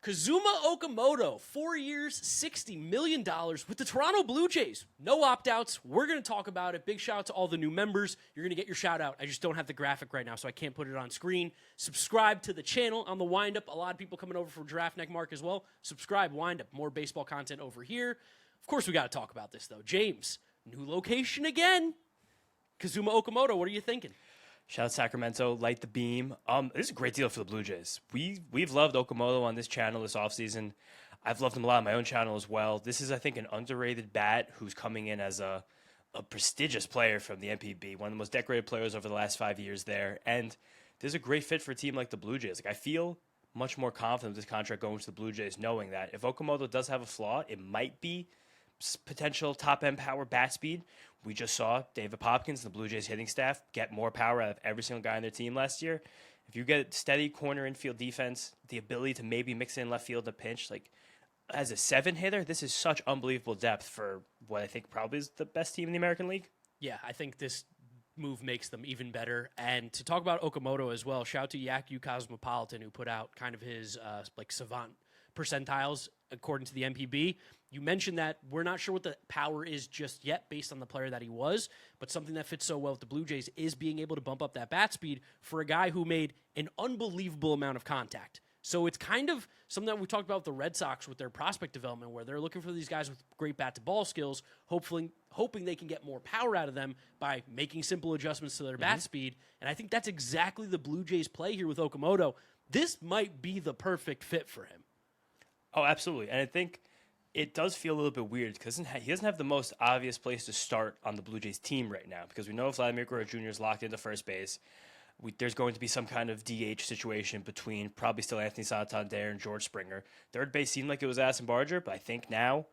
Kazuma Okamoto, 4 years, $60 million with the Toronto Blue Jays. No opt-outs. We're going to talk about it. Big shout out to all the new members. You're going to get your shout out. I just don't have the graphic right now, so I can't put it on screen. Subscribe to the channel on the Windup. A lot of people coming over for Draft Neck Mark as well. Subscribe, Windup. More baseball content over here. Of course, we got to talk about this, though. James, new location again. Kazuma Okamoto, what are you thinking? Shout out Sacramento, light the beam. This is a great deal for the Blue Jays. We've loved Okamoto on this channel this offseason. I've loved him a lot on my own channel as well. This is, I think, an underrated bat who's coming in as a prestigious player from the NPB, one of the most decorated players over the last 5 years there. And there's a great fit for a team like the Blue Jays. Like, I feel much more confident with this contract going to the Blue Jays, knowing that if Okamoto does have a flaw, it might be potential top-end power bat speed. We just saw David Popkins, the Blue Jays hitting staff, get more power out of every single guy on their team last year. If you get steady corner infield defense, the ability to maybe mix in left field in a pinch, like as a 7-hitter, this is such unbelievable depth for what I think probably is the best team in the American League. Yeah, I think this move makes them even better. And to talk about Okamoto as well, shout out to Yaku Cosmopolitan, who put out kind of his savant percentiles according to the MPB. You mentioned that we're not sure what the power is just yet based on the player that he was, but something that fits so well with the Blue Jays is being able to bump up that bat speed for a guy who made an unbelievable amount of contact. So it's kind of something that we talked about with the Red Sox with their prospect development, where they're looking for these guys with great bat-to-ball skills, hoping they can get more power out of them by making simple adjustments to their bat speed. And I think that's exactly the Blue Jays' play here with Okamoto. This might be the perfect fit for him. Oh, absolutely. And I think it does feel a little bit weird because he doesn't have the most obvious place to start on the Blue Jays team right now, because we know Vladimir Guerrero Jr. is locked into first base. There's going to be some kind of DH situation between probably still Anthony Santander and George Springer. Third base seemed like it was Addison Barger, but I think now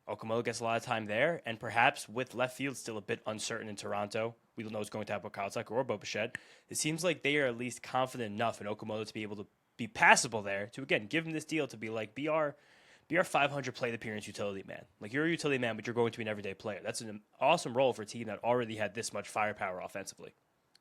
Okamoto gets a lot of time there, and perhaps with left field still a bit uncertain in Toronto, we don't know what's going to happen with Kyle Tucker or Bo Bichette. It seems like they are at least confident enough in Okamoto to be able to be passable there to, again, give him this deal to be like, be our 500 plate appearance utility man. Like, you're a utility man, but you're going to be an everyday player. That's an awesome role for a team that already had this much firepower offensively.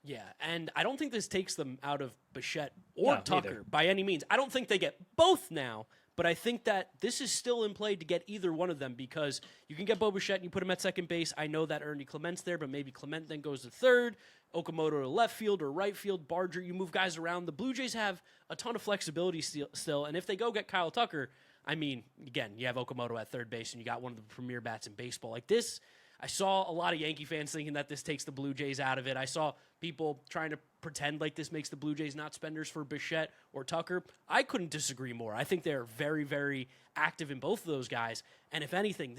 Yeah, and I don't think this takes them out of Bichette or Tucker neither. by any means. I don't think they get both now, but I think that this is still in play to get either one of them, because you can get Bo Bichette and you put him at second base. I know that Ernie Clement's there, but maybe Clement then goes to third, Okamoto to left field or right field, Barger, you move guys around. The Blue Jays have a ton of flexibility still, and if they go get Kyle Tucker, I mean, again, you have Okamoto at third base and you got one of the premier bats in baseball. Like this, I saw a lot of Yankee fans thinking that this takes the Blue Jays out of it. I saw people trying to pretend like this makes the Blue Jays not spenders for Bichette or Tucker. I couldn't disagree more. I think they're very, very active in both of those guys. And if anything,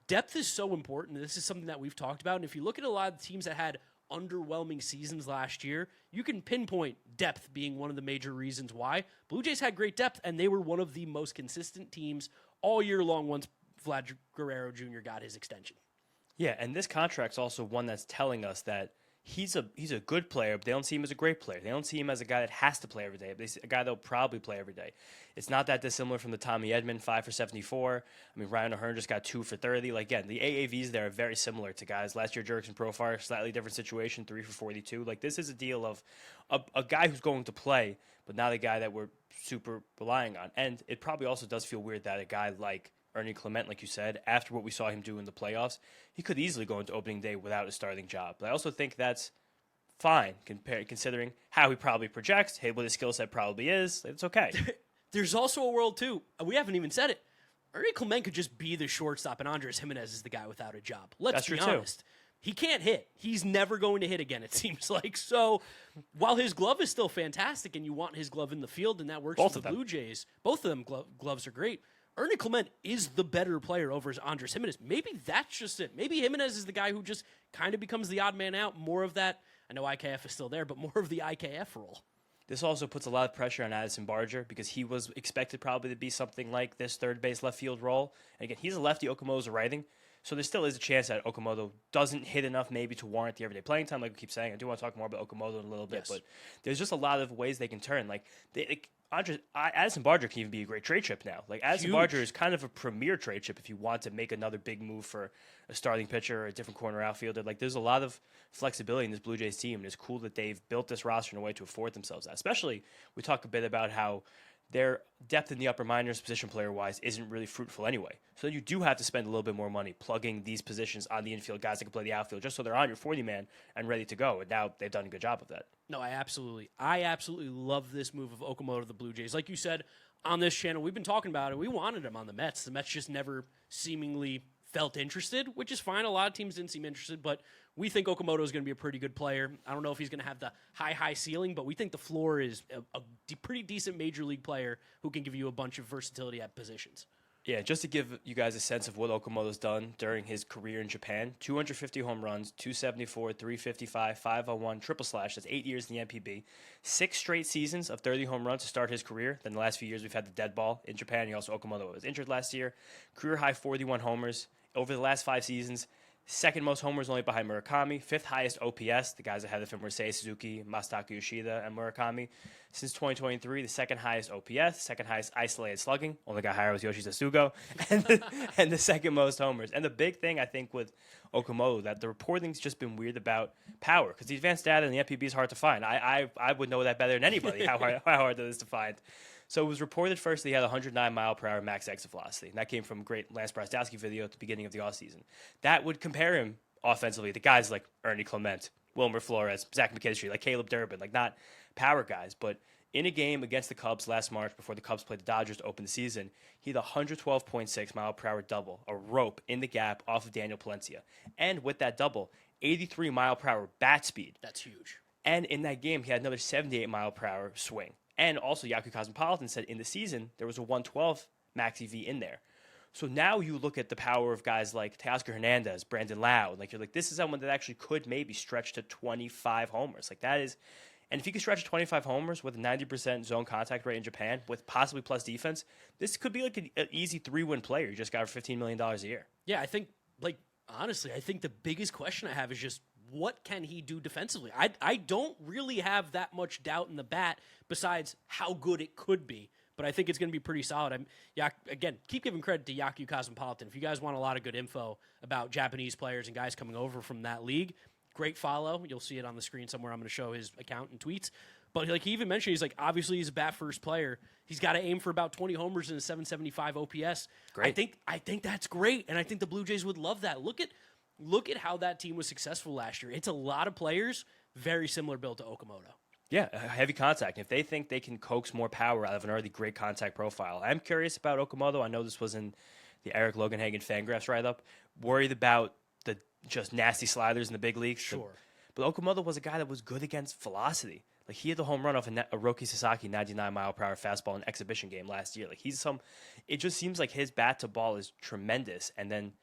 depth is so important. This is something that we've talked about. And if you look at a lot of the teams that had underwhelming seasons last year, you can pinpoint depth being one of the major reasons why. Blue Jays had great depth, and they were one of the most consistent teams all year long once Vlad Guerrero Jr. got his extension. Yeah, and this contract's also one that's telling us that he's a good player, but they don't see him as a great player. They don't see him as a guy that has to play every day. They see a guy that'll probably play every day. It's not that dissimilar from the Tommy Edman 5 for 74. I mean, Ryan O'Hearn just got 2 for 30. Like, again, the AAVs there are very similar to guys. Last year, Jurickson Profar, slightly different situation, 3 for 42. Like, this is a deal of a guy who's going to play, but not a guy that we're super relying on. And it probably also does feel weird that a guy like Ernie Clement, like you said, after what we saw him do in the playoffs, he could easily go into opening day without a starting job. But I also think that's fine, considering how he probably projects, what his skill set probably is. It's okay. There's also a world, too. We haven't even said it. Ernie Clement could just be the shortstop, and Andres Jimenez is the guy without a job. Let's be honest. Too. He can't hit. He's never going to hit again, it seems like. So while his glove is still fantastic and you want his glove in the field, and that works for the Blue Jays, both of them gloves are great. Ernie Clement is the better player over Andres Jimenez. Maybe that's just it. Maybe Jimenez is the guy who just kind of becomes the odd man out, more of that. I know IKF is still there, but more of the IKF role. This also puts a lot of pressure on Addison Barger because he was expected probably to be something like this third base left field role. And again, he's a lefty, Okamoto's a righting. So there still is a chance that Okamoto doesn't hit enough maybe to warrant the everyday playing time, like we keep saying. I do want to talk more about Okamoto in a little bit, but there's just a lot of ways they can turn. Like, Addison Barger can even be a great trade chip now. Like, Addison Barger is kind of a premier trade chip if you want to make another big move for a starting pitcher or a different corner outfielder. Like, there's a lot of flexibility in this Blue Jays team, and it's cool that they've built this roster in a way to afford themselves that. Especially, we talk a bit about how their depth in the upper minors, position player-wise, isn't really fruitful anyway. So you do have to spend a little bit more money plugging these positions on the infield, guys that can play the outfield, just so they're on your 40-man and ready to go. And now they've done a good job of that. No, I absolutely love this move of Okamoto to the Blue Jays. Like you said on this channel, we've been talking about it. We wanted him on the Mets. The Mets just never seemingly felt interested, which is fine. A lot of teams didn't seem interested, but we think Okamoto is going to be a pretty good player. I don't know if he's going to have the high ceiling, but we think the floor is a pretty decent major league player who can give you a bunch of versatility at positions. Yeah, just to give you guys a sense of what Okamoto's done during his career in Japan, 250 home runs, 274, 355, 501, triple slash. That's 8 years in the NPB. 6 straight seasons of 30 home runs to start his career. Then the last few years we've had the dead ball in Japan. He also, Okamoto was injured last year. Career high 41 homers. Over the last 5 seasons, second most homers only behind Murakami. 5th highest OPS. The guys ahead of him were Seiya Suzuki, Masataka Yoshida, and Murakami. Since 2023, the second highest OPS, second highest isolated slugging. Only guy higher was Yoshida Sugo. And the second most homers. And the big thing, I think, with Okamoto, that the reporting's just been weird about power. Because the advanced data in the FPB is hard to find. I would know that better than anybody, how hard that is to find. So it was reported first that he had 109 mile per hour max exit velocity. And that came from a great Lance Brostowski video at the beginning of the offseason. That would compare him offensively to guys like Ernie Clement, Wilmer Flores, Zach McKinstry, like Caleb Durbin, like not power guys. But in a game against the Cubs last March before the Cubs played the Dodgers to open the season, he had a 112.6 mile per hour double, a rope in the gap off of Daniel Palencia. And with that double, 83 mile per hour bat speed. That's huge. And in that game, he had another 78 mile per hour swing. And also, Yaku Cosmopolitan said in the season, there was a 112 max EV in there. So now you look at the power of guys like Teoscar Hernandez, Brandon Lau, like you're like, this is someone that actually could maybe stretch to 25 homers. Like that is, and if you can stretch to 25 homers with a 90% zone contact rate in Japan with possibly plus defense, this could be like an easy 3-win player you just got for $15 million a year. Yeah, I think, like, honestly, I think the biggest question I have is just, what can he do defensively? I don't really have that much doubt in the bat besides how good it could be, but I think it's going to be pretty solid. Again, keep giving credit to Yaku Cosmopolitan. If you guys want a lot of good info about Japanese players and guys coming over from that league, great follow. You'll see it on the screen somewhere. I'm going to show his account and tweets. But like he even mentioned, he's like, obviously he's a bat first player. He's got to aim for about 20 homers and a 775 OPS. Great. I think that's great, and I think the Blue Jays would love that. Look at how that team was successful last year. It's a lot of players, very similar build to Okamoto. Yeah, heavy contact. If they think they can coax more power out of an already great contact profile. I'm curious about Okamoto. I know this was in the Eric Loganhagen Fangraphs write-up. Worried about the just nasty sliders in the big leagues. Sure. But Okamoto was a guy that was good against velocity. Like he had the home run off a Roki Sasaki 99 mile per hour fastball in an exhibition game last year. Like it just seems like his bat to ball is tremendous. And then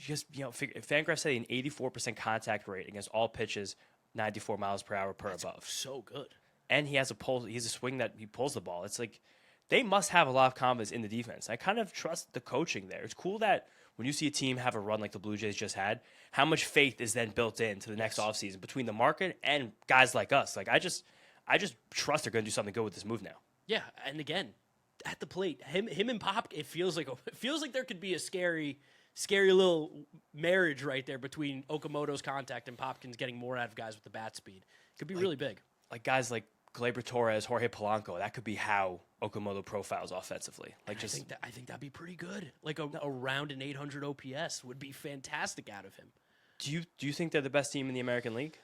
Fangraphs said an 84% contact rate against all pitches, 94 miles per hour per above. So good. And he has a pull. He's a swing that he pulls the ball. It's like they must have a lot of confidence in the defense. I kind of trust the coaching there. It's cool that when you see a team have a run like the Blue Jays just had, how much faith is then built into the next offseason between the market and guys like us. Like I just trust they're going to do something good with this move now. Yeah, and again, at the plate, him and Pop, it feels like there could be a scary little marriage right there between Okamoto's contact and Popkins getting more out of guys with the bat speed. Could be really big. Like guys like Gleyber Torres, Jorge Polanco, that could be how Okamoto profiles offensively. Like I think that'd be pretty good. Like around an 800 OPS would be fantastic out of him. Do you think they're the best team in the American League?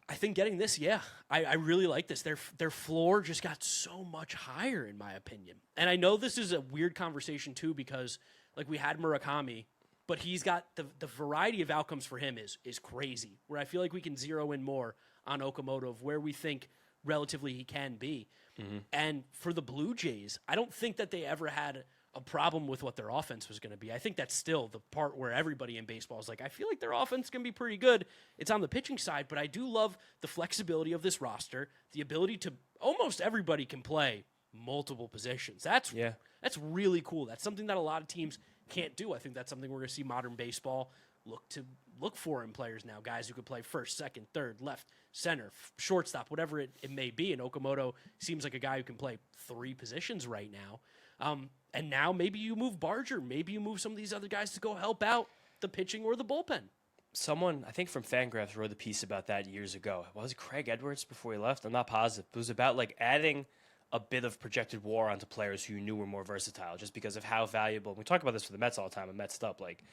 I think getting this, yeah. I really like this. Their floor just got so much higher, in my opinion. And I know this is a weird conversation, too, because like we had Murakami, but he's got the variety of outcomes for him is crazy, where I feel like we can zero in more on Okamoto of where we think relatively he can be. Mm-hmm. And for the Blue Jays, I don't think that they ever had a problem with what their offense was going to be. I think that's still the part where everybody in baseball is like, I feel like their offense can be pretty good. It's on the pitching side, but I do love the flexibility of this roster, the ability to almost everybody can play multiple positions. That's really cool. That's something that a lot of teams can't do. I think that's something we're going to see modern baseball look for in players now. Guys who could play first, second, third, left, center, shortstop, whatever it may be. And Okamoto seems like a guy who can play 3 positions right now. And now maybe you move Barger. Maybe you move some of these other guys to go help out the pitching or the bullpen. Someone, I think from Fangraphs, wrote a piece about that years ago. Was it Craig Edwards before he left? I'm not positive. It was about like adding a bit of projected war onto players who you knew were more versatile, just because of how valuable. We talk about this for the Mets all the time. And Mets up like.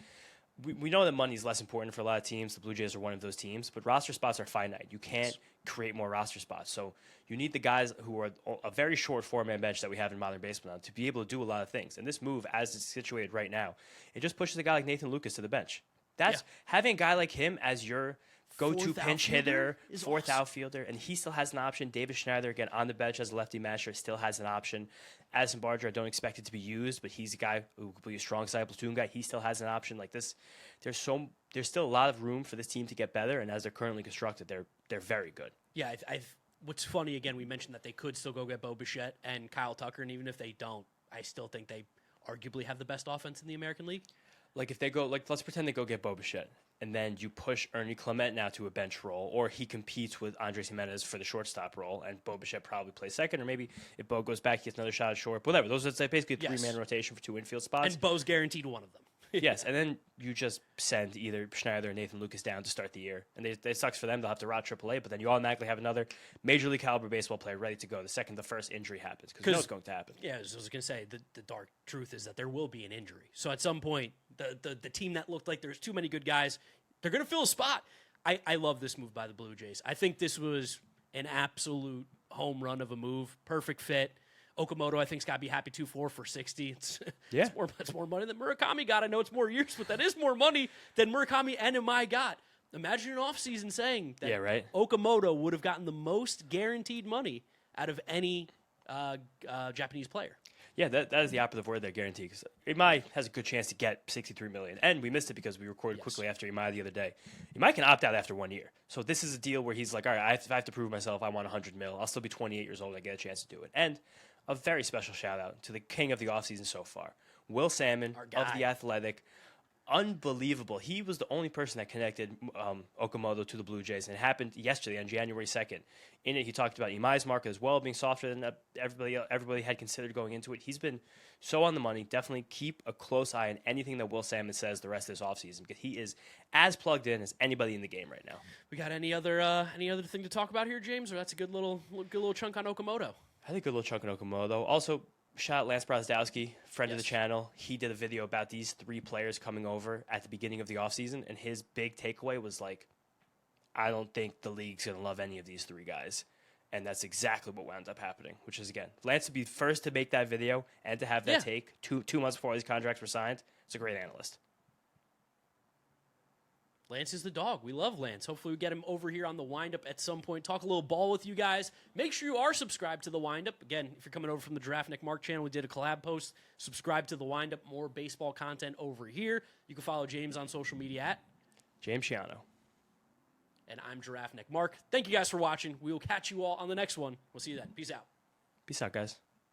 We know that money is less important for a lot of teams. The Blue Jays are one of those teams, but roster spots are finite. You can't create more roster spots. So you need the guys who are a very short four-man bench that we have in modern baseball now to be able to do a lot of things. And this move, as it's situated right now, it just pushes a guy like Nathan Lucas to the bench. That's having a guy like him as your go-to pinch hitter, fourth outfielder, and he still has an option. David Schneider, again, on the bench as a lefty masher, still has an option. Addison Barger, I don't expect it to be used, but he's a guy who could be a strong side platoon guy. He still has an option like this. There's still a lot of room for this team to get better, and as they're currently constructed, they're very good. Yeah, what's funny, again, we mentioned that they could still go get Bo Bichette and Kyle Tucker, and even if they don't, I still think they arguably have the best offense in the American League. Like if they go, like let's pretend they go get Bo Bichette, and then you push Ernie Clement now to a bench role, or he competes with Andres Jimenez for the shortstop role, and Bo Bichette probably plays second, or maybe if Bo goes back, he gets another shot at short. Whatever. Those are basically a three-man rotation for two infield spots. And Bo's guaranteed one of them. Yes, and then you just send either Schneider or Nathan Lucas down to start the year. And it sucks for them. They'll have to rot AAA, but then you automatically have another Major League caliber baseball player ready to go the second the first injury happens, because you know it's going to happen. Yeah, as I was going to say, the dark truth is that there will be an injury. So at some point, the team that looked like there's too many good guys, they're going to fill a spot. I love this move by the Blue Jays. I think this was an absolute home run of a move. Perfect fit. Okamoto, I think, has got to be happy 2-4 for 60. It's more money than Murakami got. I know it's more years, but that is more money than Murakami and Imai got. Imagine an offseason saying that Okamoto would have gotten the most guaranteed money out of any Japanese player. Yeah, that is the operative word there, guaranteed. Because Imai has a good chance to get $63 million, and we missed it because we recorded quickly after Imai the other day. Imai can opt out after 1 year, so this is a deal where he's like, all right, I have to prove myself. I want $100 million. I'll still be 28 years old. I get a chance to do it. And a very special shout out to the king of the offseason so far, Will Salmon of The Athletic. Unbelievable. He was the only person that connected Okamoto to the Blue Jays, and it happened yesterday on January 2nd. In it, he talked about Imai's market as well being softer than everybody had considered going into it. He's been so on the money. Definitely keep a close eye on anything that Will Salmon says the rest of this offseason, because he is as plugged in as anybody in the game right now. We got any other thing to talk about here, James? Or that's a good little chunk on Okamoto? I think a little chunk on Okamoto. Also, shout out Lance Brazdowski, friend of the channel. He did a video about these three players coming over at the beginning of the offseason, and his big takeaway was like, I don't think the league's going to love any of these three guys. And that's exactly what wound up happening, which is, again, Lance to be first to make that video and to have that take two months before these contracts were signed. It's a great analyst. Lance is the dog. We love Lance. Hopefully we get him over here on the Windup at some point. Talk a little ball with you guys. Make sure you are subscribed to the Windup. Again, if you're coming over from the Draftnik Mark channel, we did a collab post. Subscribe to the Windup. More baseball content over here. You can follow James on social media at James Shiano. And I'm Draftnik Mark. Thank you guys for watching. We will catch you all on the next one. We'll see you then. Peace out. Peace out, guys.